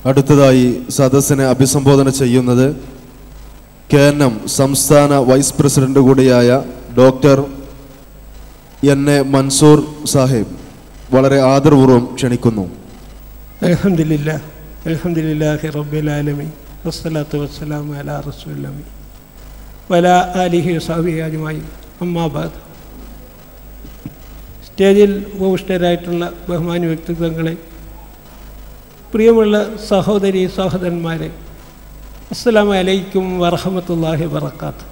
അടുത്തതായി സദസ്സിനെ അഭിസംബോധന ചെയ്യുന്നത് KNM സംസ്ഥാന വൈസ് പ്രസിഡന്റ് കൂടിയായ ഡോക്ടർ എൻ.എ. മൻസൂർ സാഹിബ്. വളരെ ആദരപൂർവ്വം ക്ഷണിക്കുന്നു. അൽഹംദുലില്ലാഹി റബ്ബിൽ ആലമീൻ വസ്സലാത്തു വസ്സലാമു അലാ റസൂലില്ലാഹി വഅലാ ആലിഹി വസഹ്ബിഹി അജ്മഈൻ. അമ്മാ ബഅദ്. സ്റ്റേജിൽ ഉപവിഷ്ടരായിട്ടുള്ള ബഹുമാന്യ വ്യക്തിത്വങ്ങളെ, പ്രിയമുള്ള സഹോദരി സഹോദരന്മാരെ, അസ്സലാമു അലൈക്കും വറഹ്മത്തുള്ളാഹി വബറകാതുഹു.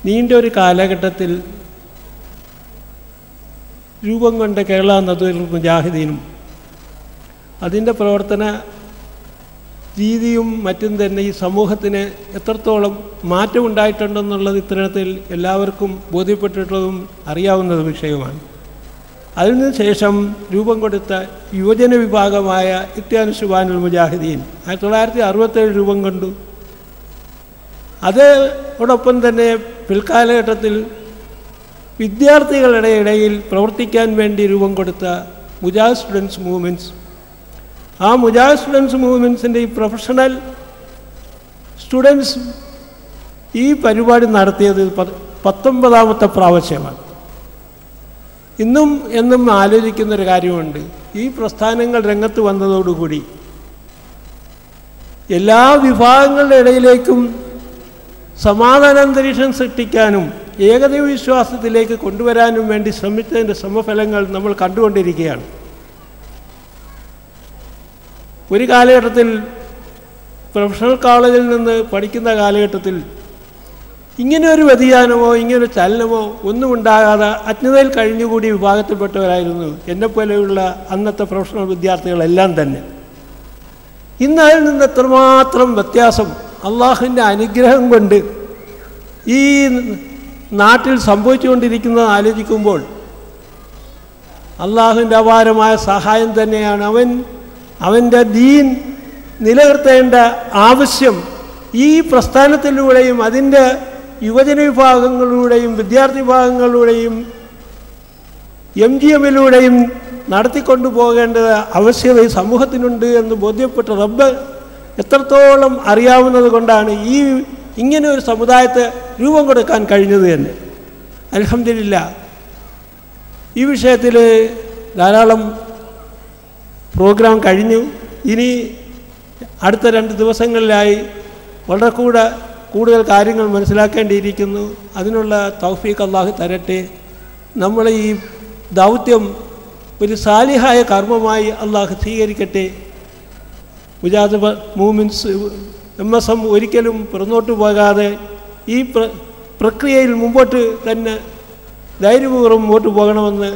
നീണ്ട ഒരു കാലഘട്ടത്തിൽ രൂപം കൊണ്ട കേരള നദുൽ മുജാഹിദീനും അതിൻ്റെ പ്രവർത്തന രീതിയും മറ്റും തന്നെ ഈ സമൂഹത്തിന് എത്രത്തോളം മാറ്റമുണ്ടായിട്ടുണ്ടെന്നുള്ളത് ഇത്തരത്തിൽ എല്ലാവർക്കും ബോധ്യപ്പെട്ടിട്ടുള്ളതും അറിയാവുന്ന വിഷയമാണ്. അതിനു ശേഷം രൂപം കൊടുത്ത യുവജന വിഭാഗമായ ഇഖ്തിയാനുൽ ശുബാനുൽ മുജാഹിദീൻ 1967 രൂപം കൊണ്ടു. അതോടൊപ്പം തന്നെ പിൽക്കാലഘട്ടത്തിൽ വിദ്യാർത്ഥികളുടെ ഇടയിൽ പ്രവർത്തിക്കാൻ വേണ്ടി രൂപം കൊടുത്ത മുജാഹിദ് സ്റ്റുഡൻസ് മൂവ്മെൻറ്റ്സ്, ആ മുജാഹിദ് സ്റ്റുഡൻസ് മൂവ്മെൻറ്റ്സിൻ്റെ ഈ പ്രൊഫഷണൽ സ്റ്റുഡൻസ് ഈ പരിപാടി നടത്തിയത് 19ാമത്തെ പ്രാവശ്യമാണ്. ഇന്നും എന്നും ആലോചിക്കുന്നൊരു കാര്യമുണ്ട്. ഈ പ്രസ്ഥാനങ്ങൾ രംഗത്ത് വന്നതോടുകൂടി എല്ലാ വിഭാഗങ്ങളുടെ ഇടയിലേക്കും സമാധാനാന്തരീക്ഷം സൃഷ്ടിക്കാനും ഏകദൈവ വിശ്വാസത്തിലേക്ക് കൊണ്ടുവരാനും വേണ്ടി ശ്രമിച്ചതിൻ്റെ ശ്രമഫലങ്ങൾ നമ്മൾ കണ്ടുകൊണ്ടിരിക്കുകയാണ്. ഒരു കാലഘട്ടത്തിൽ പ്രൊഫഷണൽ കോളേജിൽ നിന്ന് പഠിക്കുന്ന കാലഘട്ടത്തിൽ ഇങ്ങനെയൊരു വ്യതിയാനമോ ഇങ്ങനൊരു ചലനമോ ഒന്നും ഉണ്ടാകാതെ അജ്ഞതയിൽ കഴിഞ്ഞുകൂടി വിഭാഗത്തിൽപ്പെട്ടവരായിരുന്നു എന്നെപ്പോലെയുള്ള അന്നത്തെ പ്രൊഫഷണൽ വിദ്യാർത്ഥികളെല്ലാം തന്നെ. ഇന്ന് അതിൽ നിന്ന് എത്രമാത്രം വ്യത്യാസം അള്ളാഹുവിൻ്റെ അനുഗ്രഹം കൊണ്ട് ഈ നാട്ടിൽ സംഭവിച്ചുകൊണ്ടിരിക്കുന്നത് ആലോചിക്കുമ്പോൾ അള്ളാഹുവിൻ്റെ അപാരമായ സഹായം തന്നെയാണ്. അവൻ്റെ ദീൻ നിലനിർത്തേണ്ട ആവശ്യം ഈ പ്രസ്ഥാനത്തിലൂടെയും അതിൻ്റെ യുവജന വിഭാഗങ്ങളിലൂടെയും വിദ്യാർത്ഥി വിഭാഗങ്ങളിലൂടെയും MGMലൂടെയും നടത്തിക്കൊണ്ടു പോകേണ്ടത് ആവശ്യത ഈ സമൂഹത്തിനുണ്ട് എന്ന് ബോധ്യപ്പെട്ട റബ്ബ് എത്രത്തോളം അറിയാവുന്നത് കൊണ്ടാണ് ഇങ്ങനെ ഒരു സമുദായത്തെ രൂപം കൊടുക്കാൻ കഴിഞ്ഞത് തന്നെ. അൽഹംദുലില്ലാഹ്. ഈ വിഷയത്തിൽ ധാരാളം പ്രോഗ്രാം കഴിഞ്ഞു. ഇനി അടുത്ത 2 ദിവസങ്ങളിലായി വളരെ കൂടുതൽ കാര്യങ്ങൾ മനസ്സിലാക്കേണ്ടിയിരിക്കുന്നു. അതിനുള്ള തൗഫീഖ് അല്ലാഹു തരട്ടെ. നമ്മൾ ഈ ദൗത്യം ഒരു സാലിഹായ കർമ്മമായി അല്ലാഹു സ്വീകരിക്കട്ടെ. മുജാഹിദ് മൂവ്മെൻറ്റ്സ് MSM ഒരിക്കലും പുറന്നോട്ട് പോകാതെ ഈ പ്രക്രിയയിൽ മുമ്പോട്ട് തന്നെ ധൈര്യപൂർവ്വം മുമ്പോട്ട് പോകണമെന്ന്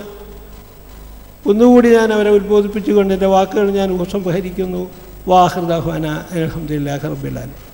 ഒന്നുകൂടി ഞാൻ അവരെ ഉത്ബോധിപ്പിച്ചുകൊണ്ട് എൻ്റെ വാക്കുകൾ ഞാൻ ഉപസംഹരിക്കുന്നു. വാഹിർ ദഅ്വാനാ അൽഹംദുലില്ലാഹി റബ്ബിൽ ആലമീൻ.